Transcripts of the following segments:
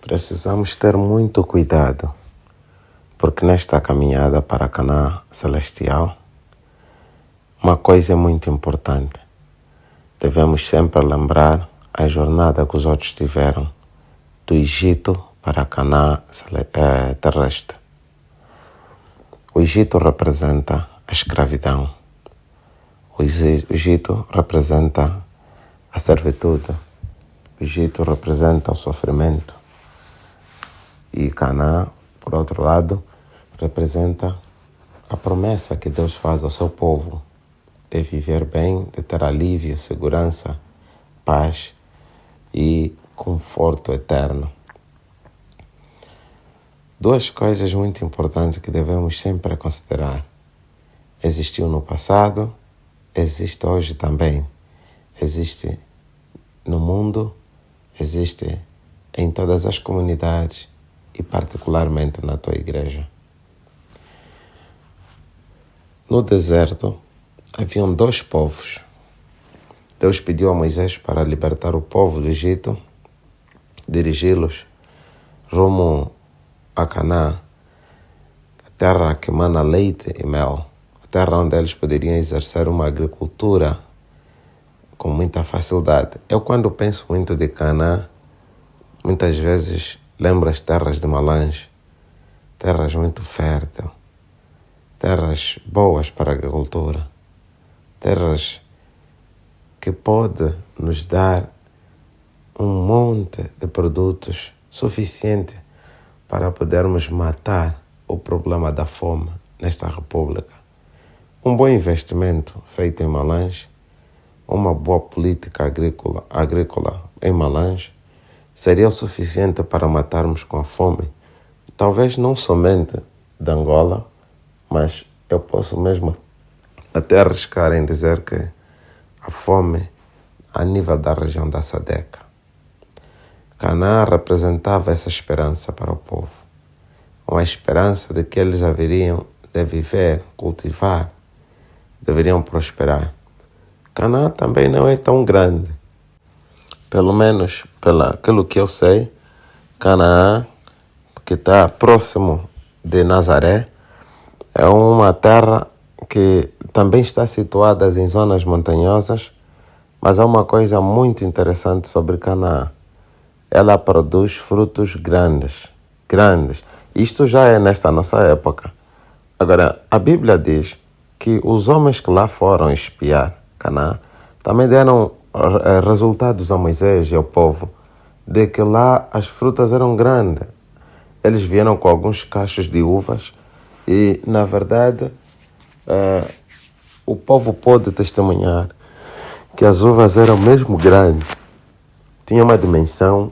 Precisamos ter muito cuidado, porque nesta caminhada para Canaã Celestial, uma coisa é muito importante. Devemos sempre lembrar a jornada que os outros tiveram do Egito para Canaã terrestre. O Egito representa a escravidão. O Egito representa a servitude. O Egito representa o sofrimento. E Canaã, por outro lado, representa a promessa que Deus faz ao seu povo de viver bem, de ter alívio, segurança, paz e conforto eterno. Duas coisas muito importantes que devemos sempre considerar. Existiu no passado, existe hoje também. Existe no mundo, existe em todas as comunidades e particularmente na tua igreja. No deserto haviam dois povos. Deus pediu a Moisés para libertar o povo do Egito, dirigi-los rumo a Canaã, a terra que emana leite e mel, a terra onde eles poderiam exercer uma agricultura com muita facilidade. Eu, quando penso muito de Canaã, muitas vezes lembro as terras de Malange, terras muito férteis, terras boas para a agricultura, terras que podem nos dar um monte de produtos suficiente para podermos matar o problema da fome nesta república. Um bom investimento feito em Malange, uma boa política agrícola em Malange, seria o suficiente para matarmos com a fome, talvez não somente de Angola, mas eu posso mesmo até arriscar em dizer que a fome a nível da região da SADC. Canaã representava essa esperança para o povo, uma esperança de que eles haveriam de viver, cultivar, deveriam prosperar. Canaã também não é tão grande. Pelo menos, pelo que eu sei, Canaã, que está próximo de Nazaré, é uma terra que também está situada em zonas montanhosas, mas há uma coisa muito interessante sobre Canaã. Ela produz frutos grandes. Isto já é nesta nossa época. Agora, a Bíblia diz que os homens que lá foram espiar Canaã também deram resultados a Moisés e ao povo de que lá as frutas eram grandes. Eles vieram com alguns cachos de uvas e, na verdade, o povo pôde testemunhar que as uvas eram mesmo grandes. Tinha uma dimensão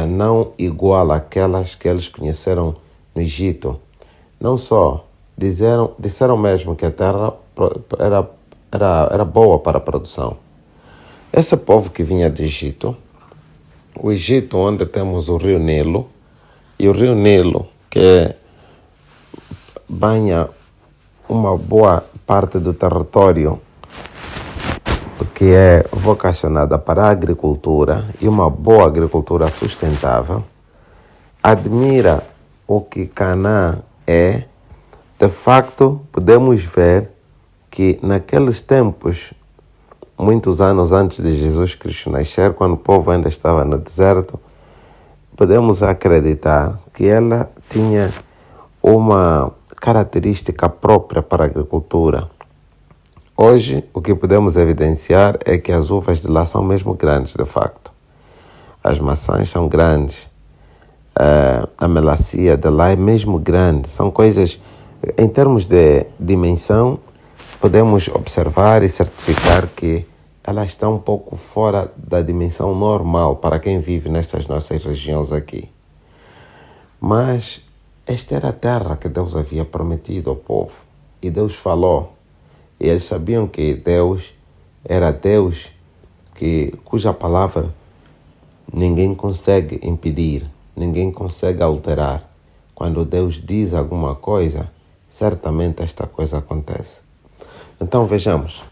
não igual àquelas que eles conheceram no Egito. Não só, disseram mesmo que a terra era boa para a produção. Esse povo que vinha do Egito, o Egito onde temos o rio Nilo, e o rio Nilo que banha uma boa parte do território que é vocacionada para a agricultura e uma boa agricultura sustentável, admira o que Canaã é. De facto, podemos ver que naqueles tempos, muitos anos antes de Jesus Cristo nascer, quando o povo ainda estava no deserto, podemos acreditar que ela tinha uma característica própria para a agricultura. Hoje, o que podemos evidenciar é que as uvas de lá são mesmo grandes, de facto. As maçãs são grandes. A melancia de lá é mesmo grande. São coisas, em termos de dimensão, podemos observar e certificar que elas estão um pouco fora da dimensão normal para quem vive nestas nossas regiões aqui. Mas esta era a terra que Deus havia prometido ao povo. E Deus falou. E eles sabiam que Deus era Deus cuja palavra ninguém consegue impedir, ninguém consegue alterar. Quando Deus diz alguma coisa, certamente esta coisa acontece. Então vejamos,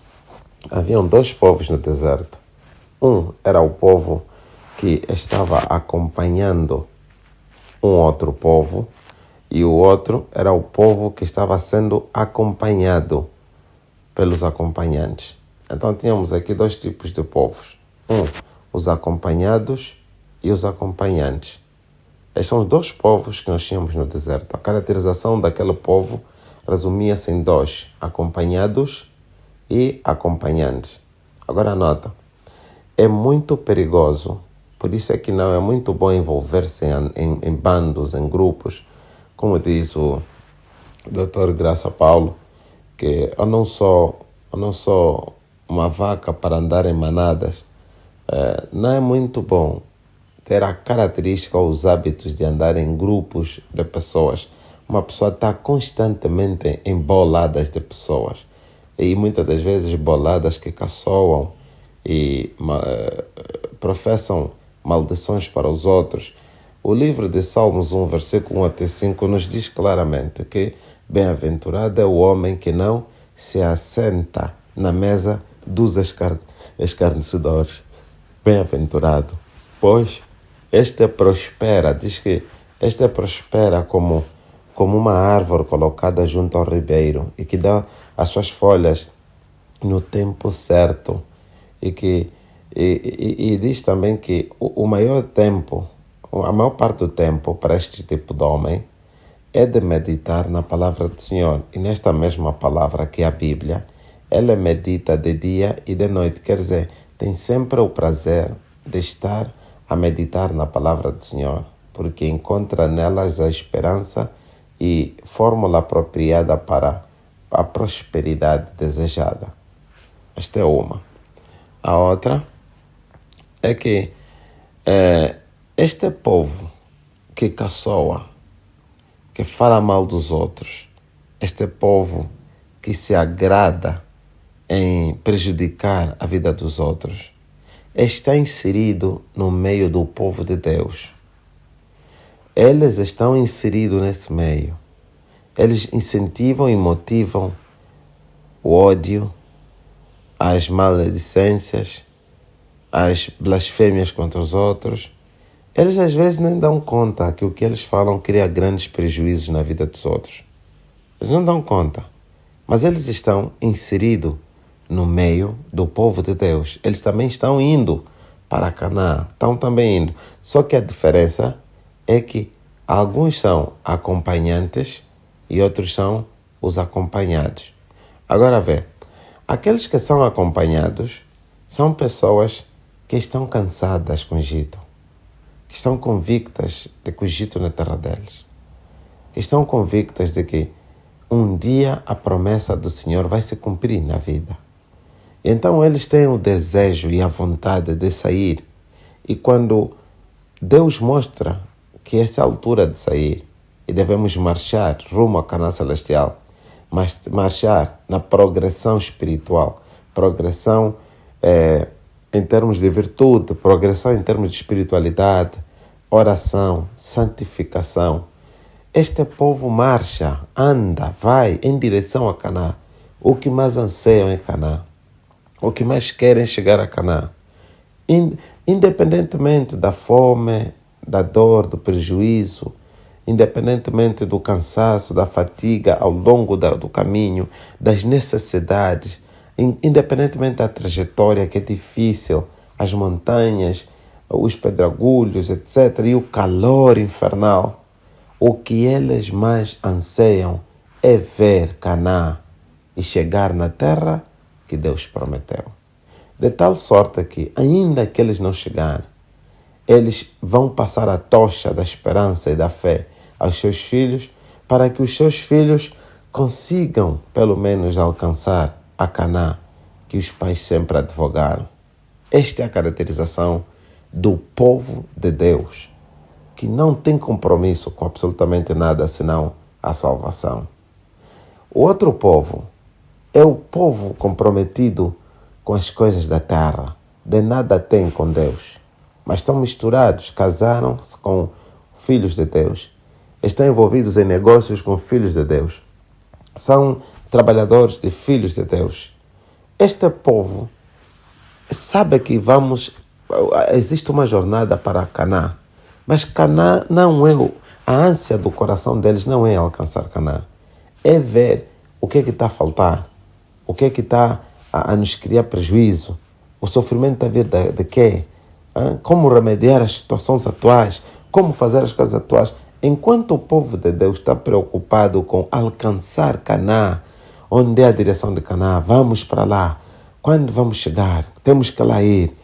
haviam dois povos no deserto. Um era o povo que estava acompanhando um outro povo e o outro era o povo que estava sendo acompanhado pelos acompanhantes. Então tínhamos aqui dois tipos de povos. Os acompanhados e os acompanhantes. Estes são os dois povos que nós tínhamos no deserto. A caracterização daquele povo resumia-se em dois: acompanhados e acompanhantes. Agora nota, é muito perigoso, por isso é que não é muito bom envolver-se em bandos, em grupos, como diz o Dr. Graça Paulo, que eu não sou uma vaca para andar em manadas. Não é muito bom ter a característica ou os hábitos de andar em grupos de pessoas. Uma pessoa está constantemente em boladas de pessoas. E muitas das vezes boladas que caçoam e professam maldições para os outros. O livro de Salmos 1, versículo 1 até 5, nos diz claramente que bem-aventurado é o homem que não se assenta na mesa dos escarnecedores. Bem-aventurado, pois este prospera, diz que este prospera como uma árvore colocada junto ao ribeiro e que dá as suas folhas no tempo certo. E diz também que o maior tempo, a maior parte do tempo para este tipo de homem é de meditar na palavra do Senhor. E nesta mesma palavra que é a Bíblia, ela medita de dia e de noite. Quer dizer, tem sempre o prazer de estar a meditar na palavra do Senhor, porque encontra nelas a esperança e fórmula apropriada para a prosperidade desejada. Esta é uma. A outra é que este povo que caçoa, que fala mal dos outros, este povo que se agrada em prejudicar a vida dos outros, está inserido no meio do povo de Deus. Eles estão inseridos nesse meio. Eles incentivam e motivam o ódio, as maledicências, as blasfêmias contra os outros. Eles às vezes nem dão conta que o que eles falam cria grandes prejuízos na vida dos outros. Eles não dão conta. Mas eles estão inseridos no meio do povo de Deus. Eles também estão indo para Canaã. Estão também indo. Só que a diferença é que alguns são acompanhantes e outros são os acompanhados. Agora vê, aqueles que são acompanhados são pessoas que estão cansadas com o Egito, que estão convictas de que o Egito não é terra deles, que estão convictas de que um dia a promessa do Senhor vai se cumprir na vida. Então eles têm o desejo e a vontade de sair. E quando Deus mostra que essa é a altura de sair e devemos marchar rumo à Canaã Celestial, mas marchar na progressão espiritual, progressão em termos de virtude, progressão em termos de espiritualidade, oração, santificação. Este povo marcha, anda, vai em direção a Canaã. O que mais anseiam é Canaã. O que mais querem é chegar a Canaã. Independentemente da fome, da dor, do prejuízo, independentemente do cansaço, da fadiga ao longo do caminho, das necessidades, independentemente da trajetória que é difícil, as montanhas, os pedregulhos, etc., e o calor infernal, o que eles mais anseiam é ver Canaã e chegar na terra que Deus prometeu. De tal sorte que, ainda que eles não chegarem, eles vão passar a tocha da esperança e da fé aos seus filhos, para que os seus filhos consigam, pelo menos, alcançar a Canaã que os pais sempre advogaram. Esta é a caracterização do povo de Deus, que não tem compromisso com absolutamente nada senão a salvação. O outro povo é o povo comprometido com as coisas da terra, de nada tem com Deus, mas estão misturados, casaram-se com filhos de Deus, estão envolvidos em negócios com filhos de Deus, são trabalhadores de filhos de Deus. Este povo sabe que vamos existe uma jornada para Canaã, mas Canaã não é a ânsia do coração deles não é alcançar Canaã, é ver o que está a faltar, o que está a nos criar prejuízo, o sofrimento está a vir de quê? Como remediar as situações atuais, como fazer as coisas atuais. Enquanto o povo de Deus está preocupado com alcançar Canaã, onde é a direção de Canaã, vamos para lá. Quando vamos chegar? Temos que lá ir.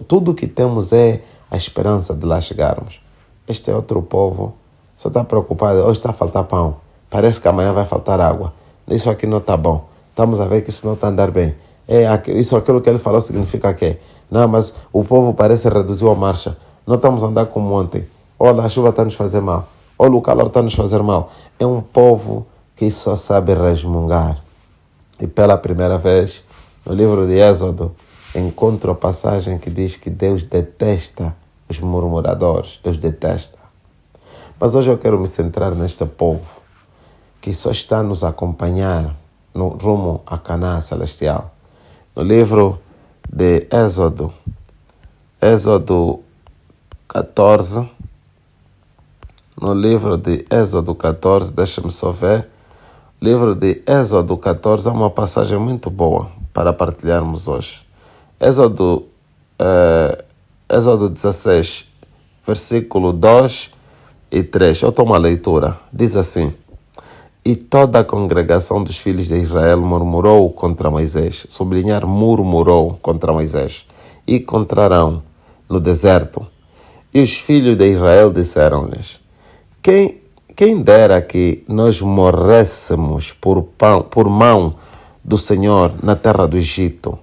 Tudo que temos é a esperança de lá chegarmos. Este é outro povo, só está preocupado, hoje está a faltar pão, parece que amanhã vai faltar água, isso aqui não está bom, estamos a ver que isso não está a andar bem. Aquilo que ele falou significa que não, mas o povo parece reduziu a marcha, não estamos a andar como ontem, olha, a chuva está a nos fazer mal, olha, o calor está a nos fazer mal. É um povo que só sabe resmungar. E pela primeira vez, no livro de Êxodo, encontro a passagem que diz que Deus detesta os murmuradores, Deus detesta. Mas hoje eu quero me centrar neste povo que só está a nos acompanhar no rumo a Canaã celestial. No livro de Êxodo 14, no livro de Êxodo 14, deixa-me só ver, livro de Êxodo 14 é uma passagem muito boa para partilharmos hoje. Êxodo 16, versículo 2 e 3. Eu tomo a leitura. Diz assim: E toda a congregação dos filhos de Israel murmurou contra Moisés. Sublinhar, murmurou contra Moisés. E contra Arão no deserto. E os filhos de Israel disseram-lhes: Quem dera que nós morrêssemos por mão do Senhor na terra do Egito,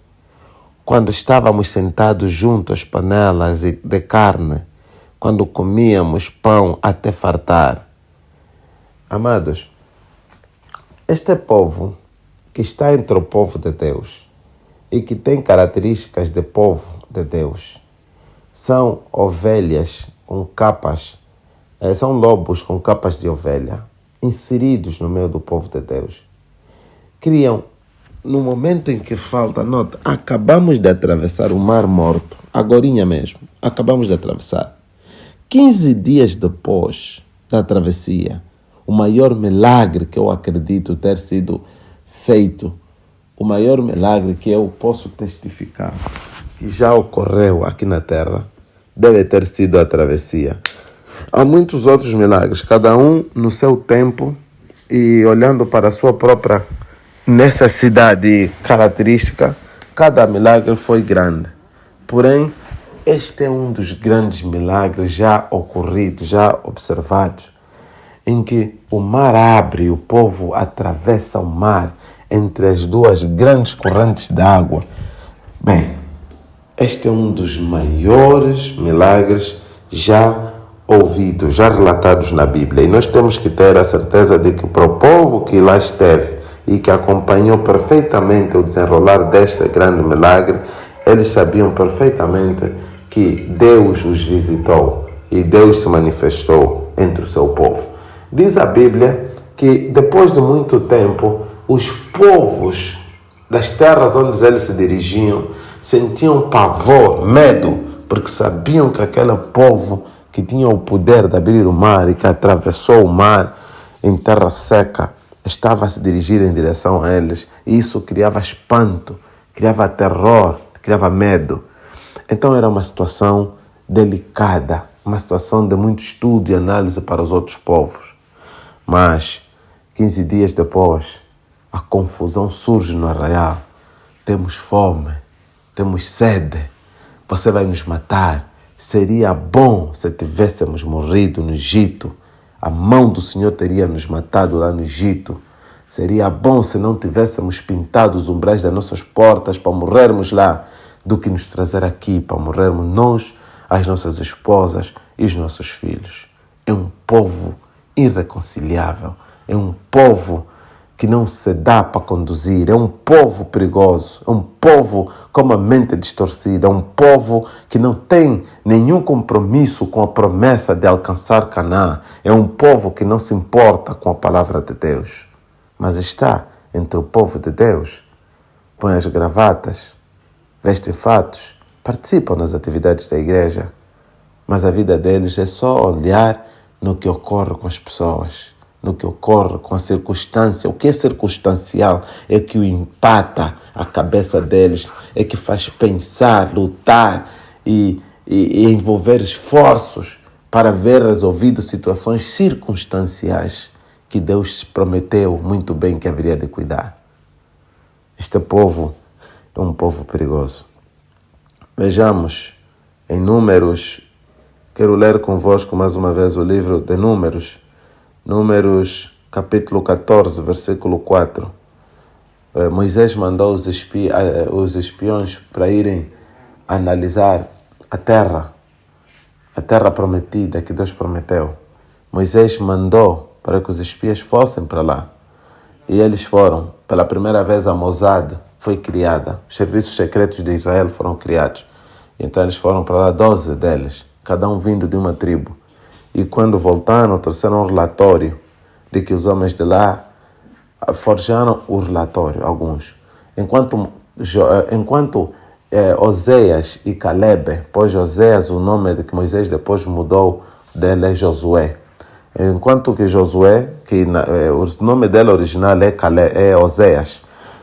quando estávamos sentados junto às panelas de carne, quando comíamos pão até fartar. Amados, este povo que está entre o povo de Deus e que tem características de povo de Deus, são ovelhas com capas, são lobos com capas de ovelha, inseridos no meio do povo de Deus. Criam, no momento em que falta, nota, acabamos de atravessar o Mar Morto, agorinha mesmo, acabamos de atravessar. 15 dias depois da travessia, o maior milagre que eu acredito ter sido feito, o maior milagre que eu posso testificar que já ocorreu aqui na Terra, deve ter sido a travessia. Há muitos outros milagres, cada um no seu tempo e olhando para a sua própria necessidade e característica, cada milagre foi grande. Porém, este é um dos grandes milagres já ocorridos, já observados, em que o mar abre e o povo atravessa o mar entre as duas grandes correntes de água. Bem, este é um dos maiores milagres já ouvidos, já relatados na Bíblia. E nós temos que ter a certeza de que para o povo que lá esteve e que acompanhou perfeitamente o desenrolar deste grande milagre, eles sabiam perfeitamente que Deus os visitou e Deus se manifestou entre o seu povo. Diz a Bíblia que depois de muito tempo, os povos das terras onde eles se dirigiam sentiam pavor, medo, porque sabiam que aquele povo que tinha o poder de abrir o mar e que atravessou o mar em terra seca, estava a se dirigir em direção a eles. E isso criava espanto, criava terror, criava medo. Então era uma situação delicada, uma situação de muito estudo e análise para os outros povos. Mas, 15 dias depois, a confusão surge no arraial. Temos fome, temos sede, você vai nos matar. Seria bom se tivéssemos morrido no Egito. A mão do Senhor teria nos matado lá no Egito. Seria bom se não tivéssemos pintado os umbrais das nossas portas para morrermos lá, do que nos trazer aqui para morrermos nós, as nossas esposas e os nossos filhos. É um povo irreconciliável. É um povo que não se dá para conduzir. É um povo perigoso. É um povo com uma mente distorcida. É um povo que não tem nenhum compromisso com a promessa de alcançar Canaã. É um povo que não se importa com a palavra de Deus. Mas está entre o povo de Deus. Põe as gravatas, veste fatos participam das atividades da igreja, mas a vida deles é só olhar no que ocorre com as pessoas, no que ocorre com a circunstância. O que é circunstancial é que o empata a cabeça deles, é que faz pensar, lutar e envolver esforços para ver resolvido situações circunstanciais que Deus prometeu muito bem que haveria de cuidar. Este povo é um povo perigoso. Vejamos em Números, quero ler convosco mais uma vez o livro de Números, Números capítulo 14, versículo 4. Moisés mandou os espiões para irem analisar a terra prometida que Deus prometeu. Moisés mandou para que os espias fossem para lá. E eles foram. Pela primeira vez a Mossad foi criada. Os serviços secretos de Israel foram criados. Então eles foram para lá, 12 deles, cada um vindo de uma tribo. E quando voltaram, trouxeram um relatório de que os homens de lá forjaram o relatório, alguns. Enquanto Oséias e Caleb, pois Oséias, o nome de que Moisés depois mudou dele é Josué. Enquanto que Josué, o nome dele original é Oséias,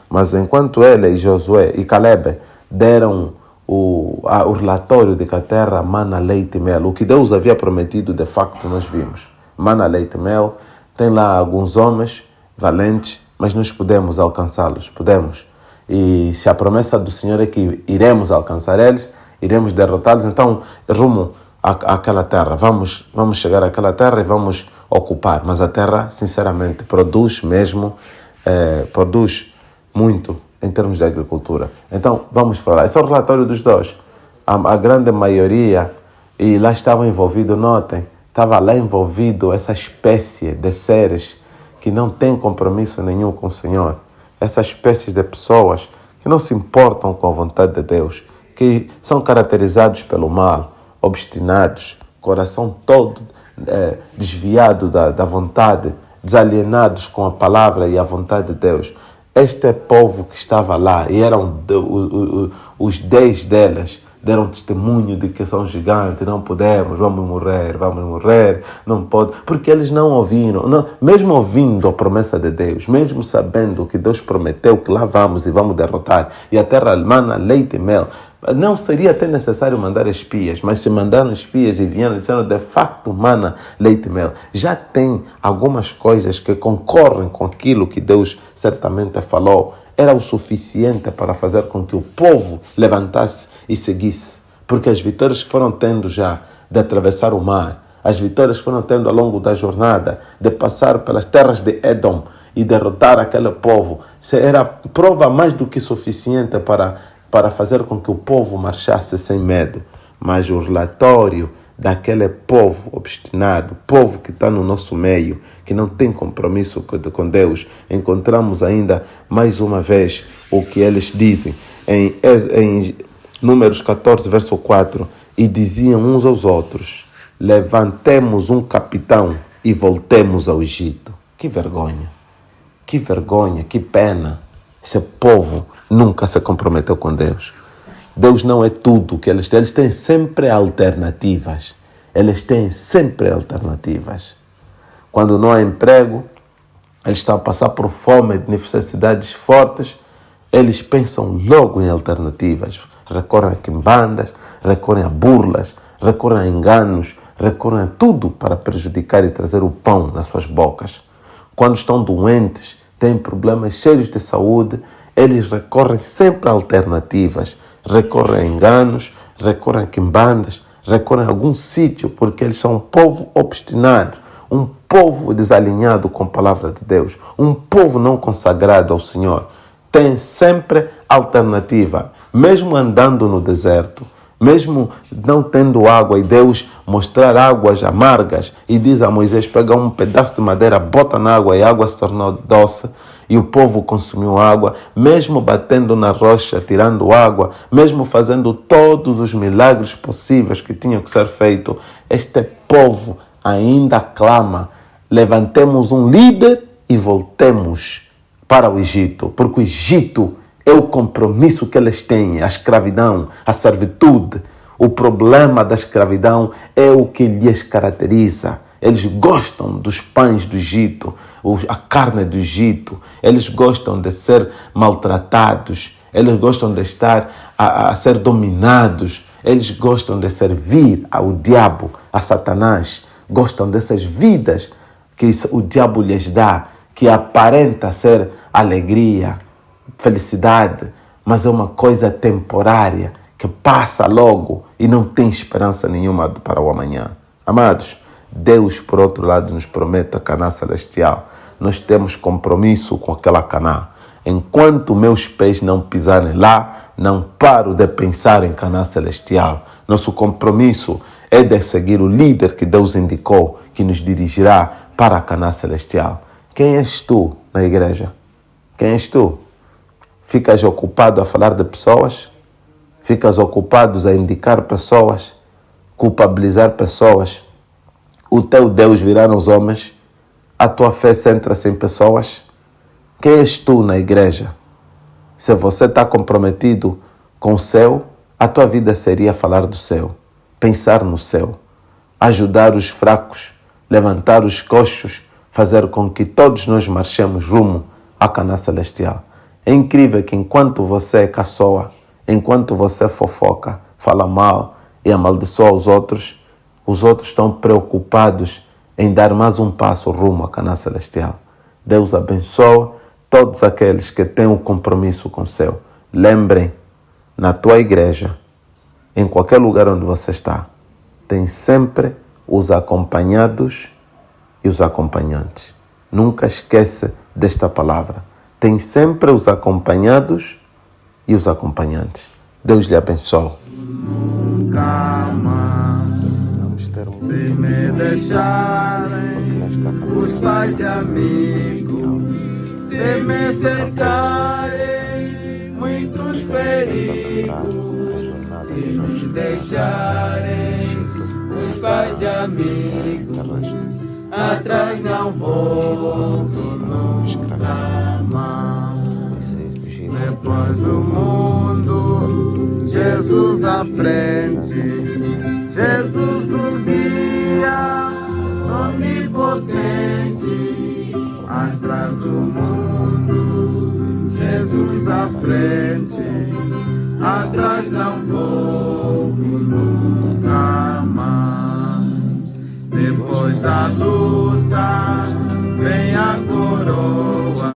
mas enquanto ele e Josué e Caleb deram o relatório de que a terra mana leite e mel, o que Deus havia prometido, de facto nós vimos. Mana leite e mel, tem lá alguns homens valentes, mas nós podemos alcançá-los, podemos. E se a promessa do Senhor é que iremos alcançar eles, iremos derrotá-los, então rumo àquela terra. Vamos chegar àquela terra e vamos ocupar. Mas a terra, sinceramente, produz muito em termos de agricultura. Então, vamos para lá. Esse é o relatório dos dois. A grande maioria, e lá estava envolvido, notem, estava lá envolvido essa espécie de seres que não tem compromisso nenhum com o Senhor. Essa espécie de pessoas que não se importam com a vontade de Deus, que são caracterizados pelo mal, obstinados, coração todo desviado da vontade, desalienados com a palavra e a vontade de Deus. Este povo que estava lá, e eram os 10 delas, deram testemunho de que são gigantes, não podemos, vamos morrer, não pode, porque eles não ouviram, mesmo ouvindo a promessa de Deus, mesmo sabendo que Deus prometeu que lá vamos e vamos derrotar, e a terra mana leite e mel, não seria até necessário mandar espias, mas se mandaram espias e vieram dizendo de facto mana leite e mel, já tem algumas coisas que concorrem com aquilo que Deus certamente falou, era o suficiente para fazer com que o povo levantasse e seguisse. Porque as vitórias que foram tendo já de atravessar o mar, as vitórias que foram tendo ao longo da jornada, de passar pelas terras de Edom e derrotar aquele povo, era prova mais do que suficiente para fazer com que o povo marchasse sem medo. Mas o relatório daquele povo obstinado, povo que está no nosso meio, que não tem compromisso com Deus, encontramos ainda mais uma vez o que eles dizem em Números 14, verso 4, e diziam uns aos outros, levantemos um capitão e voltemos ao Egito. Que vergonha, que pena. Esse povo nunca se comprometeu com Deus. Deus não é tudo que eles têm sempre alternativas. Quando não há emprego, eles estão a passar por fome, necessidades fortes, eles pensam logo em alternativas. Recorrem a quimbandas, recorrem a burlas, recorrem a enganos, recorrem a tudo para prejudicar e trazer o pão nas suas bocas. Quando estão doentes, têm problemas sérios de saúde, eles recorrem sempre a alternativas. Recorrem a enganos, recorrem a quimbandas, recorrem a algum sítio, porque eles são um povo obstinado, um povo desalinhado com a palavra de Deus, um povo não consagrado ao Senhor. Tem sempre alternativa, mesmo andando no deserto, mesmo não tendo água e Deus mostrar águas amargas e diz a Moisés, pega um pedaço de madeira, bota na água e a água se tornou doce e o povo consumiu água, mesmo batendo na rocha, tirando água, mesmo fazendo todos os milagres possíveis que tinham que ser feitos, este povo ainda clama, levantemos um líder e voltemos para o Egito, porque o Egito é o compromisso que eles têm, a escravidão, a servitude. O problema da escravidão é o que lhes caracteriza. Eles gostam dos pães do Egito, a carne do Egito. Eles gostam de ser maltratados. Eles gostam de estar a ser dominados. Eles gostam de servir ao diabo, a Satanás. Gostam dessas vidas que o diabo lhes dá, que aparenta ser alegria, felicidade, mas é uma coisa temporária, que passa logo e não tem esperança nenhuma para o amanhã. Amados, Deus, por outro lado, nos promete a Canaã celestial. Nós temos compromisso com aquela Canaã. Enquanto meus pés não pisarem lá, não paro de pensar em Canaã celestial. Nosso compromisso é de seguir o líder que Deus indicou, que nos dirigirá para a Canaã celestial. Quem és tu na igreja? Quem és tu? Ficas ocupado a falar de pessoas? Ficas ocupado a indicar pessoas? Culpabilizar pessoas? O teu Deus virá nos homens? A tua fé centra-se em pessoas? Quem és tu na igreja? Se você está comprometido com o céu, a tua vida seria falar do céu, pensar no céu, ajudar os fracos, levantar os coxos, fazer com que todos nós marchemos rumo à Canaã celestial. É incrível que enquanto você caçoa, enquanto você fofoca, fala mal e amaldiçoa os outros estão preocupados em dar mais um passo rumo à Canaã celestial. Deus abençoa todos aqueles que têm um compromisso com o céu. Lembrem, na tua igreja, em qualquer lugar onde você está, tem sempre os acompanhados e os acompanhantes. Nunca esqueça desta palavra. Tem sempre os acompanhados e os acompanhantes. Deus lhe abençoe. Nunca mais, se me deixarem os pais e amigos, se me cercarem muitos perigos, se me deixarem os pais e amigos, atrás não volto nunca mais. Depois o mundo, Jesus à frente, Jesus o guia onipotente. Atrás o mundo, Jesus à frente, atrás não volto nunca mais. Depois da luta